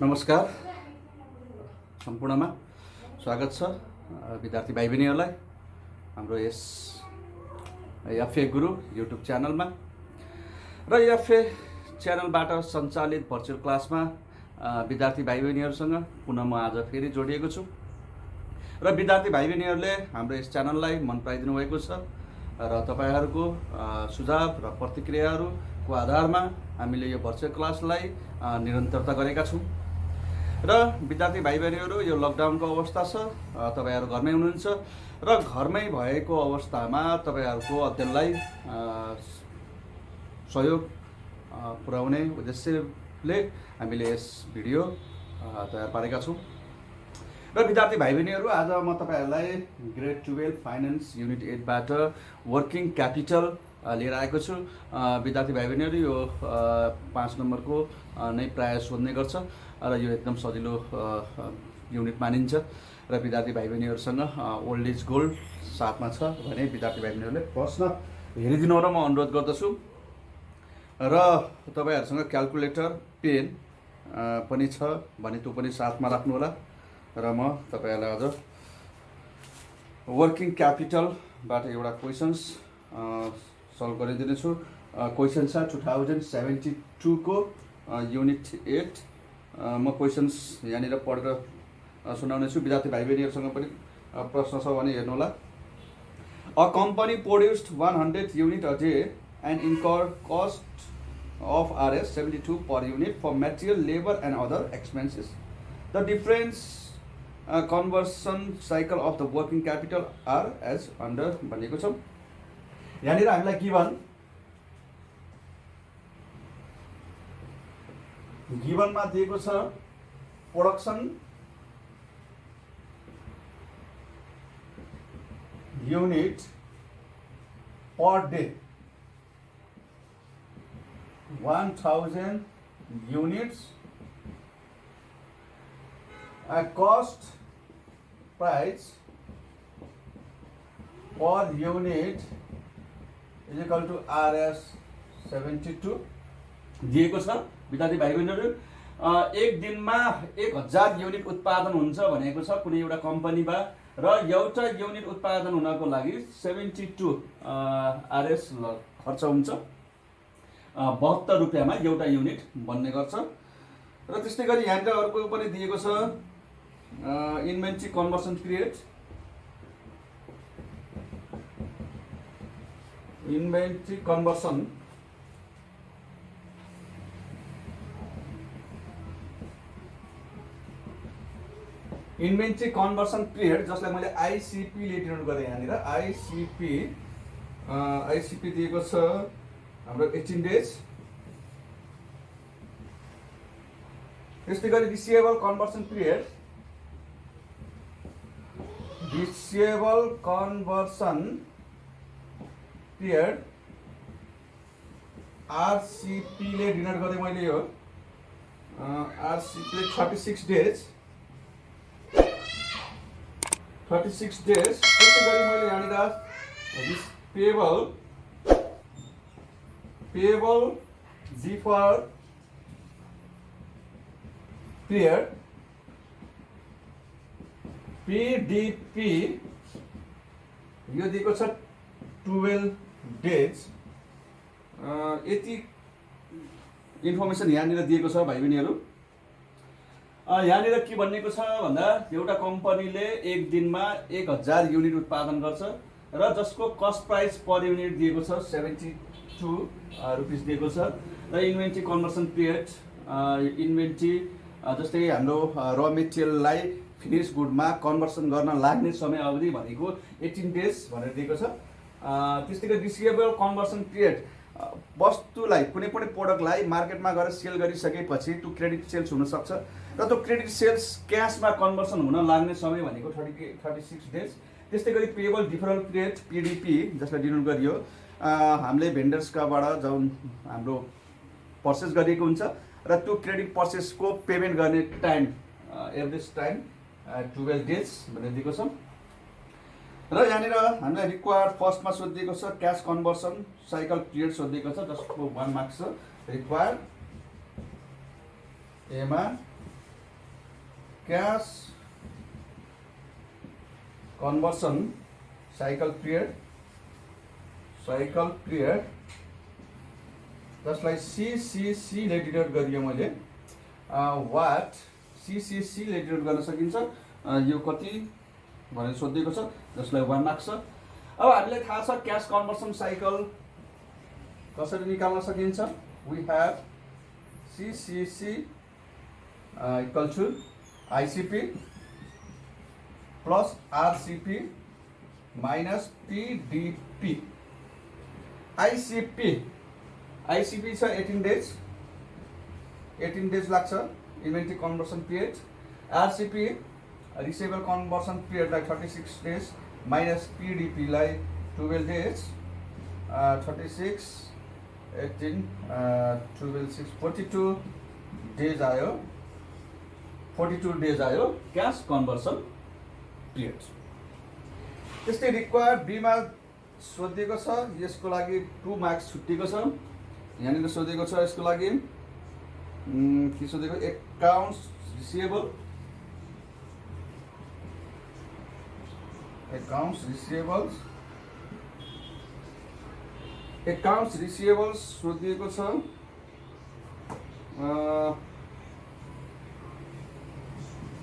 नमस्कार सम्पूर्णमा स्वागत छ विद्यार्थी भाइ बहिनीहरूलाई हाम्रो यस एफए गुरु युट्युब च्यानलमा र एफए च्यानलबाट सञ्चालित भर्चुअल क्लासमा विद्यार्थी भाइ बहिनीहरूसँग पुनः म आज फेरि जोडिएको छु र विद्यार्थी भाइ बहिनीहरूले हाम्रो यस च्यानललाई मन पराइदिनु भएको छ र तपाईहरूको सुझाव र प्रतिक्रियाहरूको आधारमा हामीले यो भर्चुअल क्लासलाई निरन्तरता गरेका छौँ र विद्यार्थी भाइ बहिनीहरू यो लकडाउनको अवस्था छ तपाईहरू घरमै हुनुहुन्छ र घरमै भएको अवस्थामा तपाईहरूको अध्ययनलाई सहयोग पुर्याउने उद्देश्यले हामीले यस भिडियो तयार पारेका छौँ र विद्यार्थी भाइ बहिनीहरू आज म तपाईहरूलाई ग्रेड 12 फाइनान्स युनिट 8 बाट वर्किङ क्यापिटल लिएर आएको छु। विद्यार्थी भाइ बहिनीहरू यो 5 नम्बरको नै प्राय सोध्ने गर्छ र यो एकदम सजिलो युनिट मानिन्छ र विद्यार्थी भाइ बहिनीहरूसँग ओल्ड इज गोल्ड साथमा छ भने विद्यार्थी भाइ बहिनीहरूले प्रश्न हेरिदिनु र म अनुरोध गर्दछु र तपाईहरुसँग क्याल्कुलेटर पेन पनि छ भने त्यो पनि साथमा राख्नु होला र म तपाईहरुलाई आज वर्किङ क्यापिटलबाट एउटा क्वेशन्स सल्भ गरिदिने छु। क्वेशन छ 2072 को युनिट 8 म क्वेशन्स यहाँनिर पढेर सुनाउने छु। विद्यार्थी भाइ बहिनीहरूसँग पनि प्रश्न छ भने हेर्नु होला। A company produced 100 unit a day and incurred cost of Rs 72 per unit for material, labor and other expenses. The difference conversion cycle of the working capital are as under भनेको छ। यहाँनिर हामीलाई गिवन मा दिएको छ production unit per day 1000 units, a cost price per unit is equal to Rs 72 दिएको छ। विद्यार्थी भाइ बहिनीहरू एक दिनमा 1000 युनिट उत्पादन हुन्छ भनेको छ कुनै एउटा कम्पनीमा र एउटा युनिट उत्पादन हुनको लागि 72 Rs खर्च हुन्छ। 72 रुपैयाँमा एउटा युनिट बन्ने गर्छ र त्यस्तै गरी यहाँनिर अर्को पनि दिएको छ inventory conversion period. Inventory conversion period जसलाई मैले आईसीपी ले डिनोट गरेँ। यहाँनिर आईसीपी दिएको छ हाम्रो 18 डेज। त्यस्तै गरी रिसिभेबल कन्भर्सन पिरियड आरसीपी ले डिनोट गरेँ मैले यो आरसीपी 36 डेज। त्यस्तै गरी मैले यहाँनिर payable deferred period PDP यो दिएको छ 12 डेज। यति इन्फर्मेसन यहाँनिर दिएको छ भाइ बहिनीहरू। यहाँनिर के भनेको छ भन्दा एउटा कम्पनीले एक दिनमा 1000 युनिट उत्पादन गर्छ र जसको कस्ट प्राइस पर युनिट दिएको छ 72 रुपीस दिएको छ र इन्भेन्ट्री कन्भर्सन पिरियड इन्भेन्ट्री जस्तै हाम्रो र मेटेरियललाई फिनिश गुडमा कन्भर्सन गर्न लाग्ने समय अवधि भनेको 18 डेज भनेर दिएको छ। त्यस्तै गरी रिसिभेबल कन्भर्सन पिरियड वस्तुलाई कुनै पनि प्रोडक्टलाई मार्केटमा गएर सेल गरिसकेपछि त्यो क्रेडिट सेल्स हुन सक्छ र त्यो क्रेडिट सेल्स क्याशमा कन्भर्सन हुन लाग्ने समय भनेको 36 डेज। त्यस्तै गरी पेएबल डिफरल पिरियड पीडीपी जसलाई डिनोट गरियो हामीले भेन्डर्सकाबाट जुन हाम्रो पर्चेस गरिएको हुन्छ र त्यो क्रेडिट पर्चेसको पेमेन्ट गर्ने टाइम एभरेज टाइम 12 डेज भनेर दिएको छ। र यहाँनिर हामीलाई रिक्वायर्ड फर्स्टमा सोधिएको छ क्याश कन्भर्सन साइकल पिरियड सोधिएको छ जसको 1 मार्क्स छ। रिक्वायर्ड एमा क्यास कन्भर्सन साइकल पिरियड जसलाई सीसीसीले डिनोट गरियो मैले वाट सीसीसीले डिनोट गर्न सकिन्छ यो कति भनेर सोधिएको छ जसलाई 1 मार्क्स छ। अब हामीलाई थाहा छ क्यास कन्भर्सन साइकल कसरी निकाल्न सकिन्छ। We have CCC equal to ICP plus RCP minus PDP. ICP छ 18 डेज लाग्छ inventory conversion period. RCP receivable conversion पिरियडलाई 36 डेज माइनस पीडीपी लाई 12 डेज 36 18 12 6 42 डेज आयो 42 डेज आयो क्यास कन्भर्सन पिरियड। त्यस्तै रिक्वायर्ड बीमा सोधिएको छ यसको लागि 2 मार्क्स छुट्टिएको छ। यहाँनिर सोधेको छ यसको लागि के सोधेको एकाउन्ट्स रिसिभेबल्स सोधिएको छ।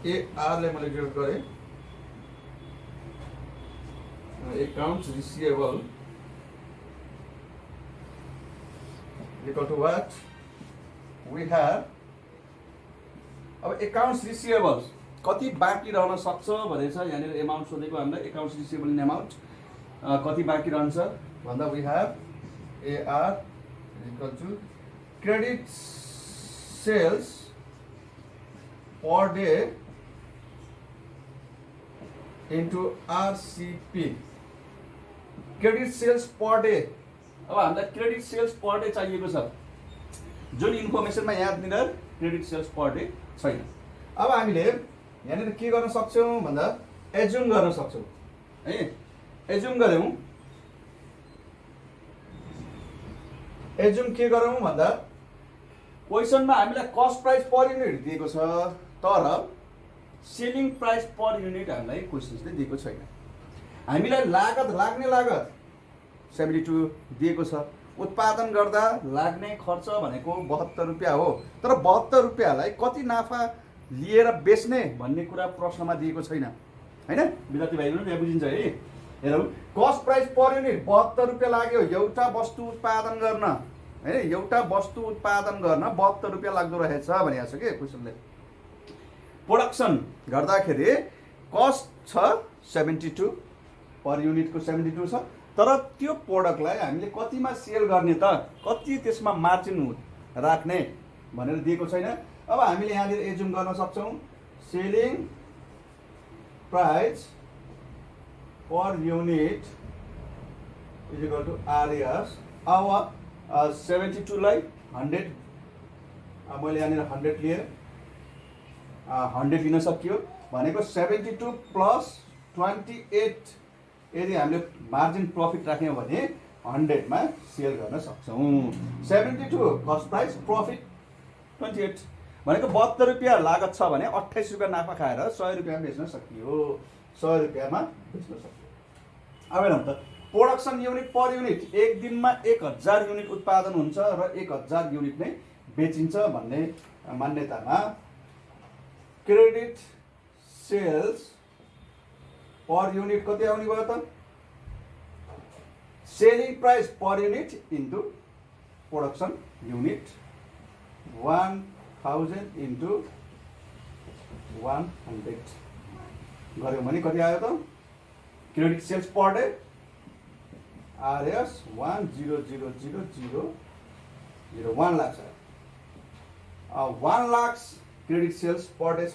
एआरले मैले डिनोट गरेँ accounts receivable equal to what we have। अब accounts receivables कति बाँकी रहन सक्छ भनेर छ यहाँनिर एमाउन्ट सोधेको हामीलाई। accounts receivable इन एमाउन्ट कति बाँकी रहन्छ भन्दा we have AR equal to credit sales per day into RCP। Credit sales per day. अब हामीलाई क्रेडिट सेल्स पर डे चाहिएको छ जुन इन्फर्मेसनमा यहाँनिर क्रेडिट सेल्स पर डे छैन। अब हामीले यहाँनिर के गर्न सक्छौँ भन्दा एज्युम गर्न सक्छौँ है। एज्युम गऱ्यौँ के गरौँ भन्दा क्वेसनमा हामीलाई कस्ट प्राइस पर युनिट दिएको छ तर सेलिङ प्राइस पर युनिट हामीलाई क्वेसन्सले दिएको छैन। हामीलाई लाग्ने लागत 72 दिएको छ। उत्पादन गर्दा लाग्ने खर्च भनेको 72 रुपियाँ हो तर 72 रुपियाँलाई कति नाफा लिएर बेच्ने भन्ने कुरा प्रश्नमा दिएको छैन हैन। विद्यार्थी भाइहरु यहाँ बुझिन्छ है। हेरौँ कस्ट प्राइस पर युनिट 72 रुपियाँ लाग्यो एउटा वस्तु उत्पादन गर्न हैन। एउटा वस्तु उत्पादन गर्न 72 रुपियाँ लाग्दो रहेछ भनेको छ के क्वेसनले। प्रोडक्सन गर्दाखेरि कस्ट छ 72 पर युनिटको 72 छ तर त्यो प्रोडक्टलाई हामीले कतिमा सेल गर्ने त कति त्यसमा मार्जिन राख्ने भनेर दिएको छैन। अब हामीले यहाँनिर एज्युम गर्न सक्छौँ selling price per unit is equal to RS. अब 72 लाई 100 मैले यहाँनिर 100 लिएर 100 लिन सकियो भनेको 72 प्लस 28 यदि हामीले मार्जिन प्रफिट राख्यौँ भने 100 मा सेल गर्न सक्छौँ। 72 कस्ट प्राइस प्रफिट 28 भनेको 72 रुपियाँ लागत छ भने 28 रुपियाँ नाफा खाएर 100 रुपियाँ बेच्न सकियो। 100 रुपियाँमा बेच्न सकियो। अब हेरौँ त प्रोडक्सन युनिट पर युनिट एक दिनमा 1000 युनिट उत्पादन हुन्छ र 1000 युनिट नै बेचिन्छ भन्ने मान्यतामा क्रेडिट सेल्स पर युनिट कति आउने भयो त selling price per unit into production unit 1000 into 100 गर्यौँ भने कति आयो त credit sales per day RS 100,000,001 lakh छ। 1 lakh credit sales per day छ।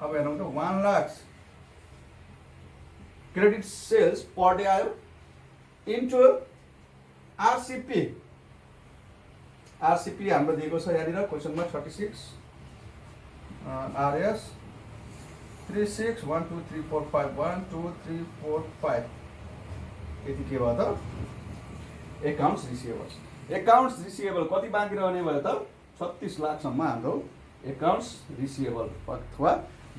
अब हेरौँ त 1 lakh credit sales per day आयो इन्टु आरसीपी। आरसीपी हाम्रो दिएको छ यहाँनिर क्वेसनमा 36 आरएस 36 1 2 3 4 5 1 2 3 4 5 यति के भयो त एकाउन्ट्स रिसिभेबल कति बाँकी रहने भयो त 36 लाखसम्म हाम्रो एकाउन्ट्स रिसिभेबल अथवा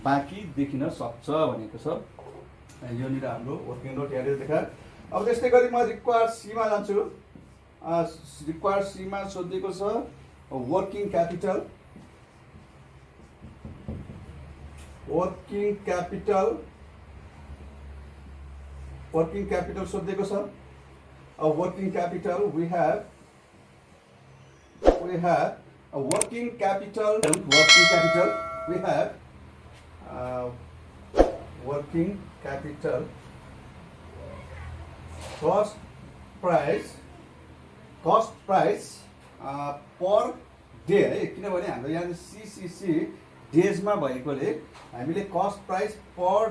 बाँकी देखिन सक्छ भनेको छ। योनिर हाम्रो वर्किङ नोट यहाँनिर देखाएर। अब त्यस्तै गरी म रिक्वायर्ड सीमा जान्छु। रिक्वायर्ड सीमा सोधिएको छ वर्किङ क्यापिटल। वर्किङ क्यापिटल सोधिएको छ। Working capital we have a working capital we have working capital cost price per day है, किनभने हाम्रो यहाँ सीसीसी डेजमा भएकोले हामीले कस्ट प्राइस पर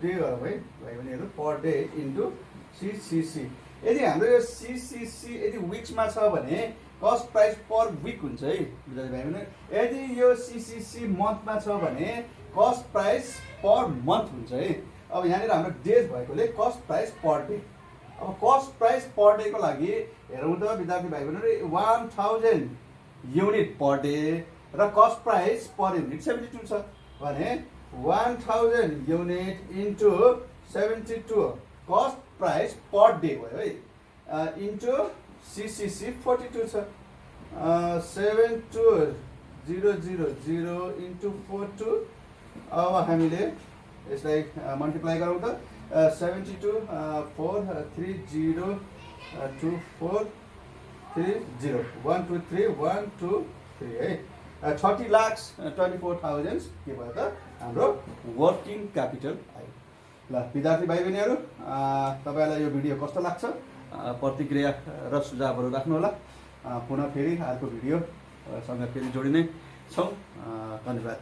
डे गरौँ है भाइ बहिनीहरू, पर डे इन्टु सीसीसी। यदि हाम्रो यो सीसीसी यदि विक्समा छ भने कस्ट प्राइस पर विक हुन्छ है विद्यार्थी भाइ बहिनी। यदि यो सीसीसी मन्थमा छ भने कस्ट प्राइस पर मन्थ हुन्छ है। अब यहाँनिर हाम्रो डेज भएकोले कस्ट प्राइस पर डे। अब कस्ट प्राइस पर डेको लागि हेरौँ त विद्यार्थी भाइ बहिनीहरू, 1000 युनिट पर डे र कस्ट प्राइस पर युनिट 72 छ भने 1000 unit into 72 cost price per day भयो है, इन्टु सीसीसी 42 छ। 72000 इन्टु 42। अब हामीले यसलाई मल्टिप्लाई गरौँ त। 72 430 2430 123 123 है, 30,24,000 के भयो त हाम्रो वर्किङ क्यापिटल आयो। ल विद्यार्थी भाइ बहिनीहरू, तपाईँलाई यो भिडियो कस्तो लाग्छ प्रतिक्रिया र सुझावहरू राख्नुहोला। पुनः फेरि अर्को भिडियोसँग फेरि जोडिने छौँ। धन्यवाद।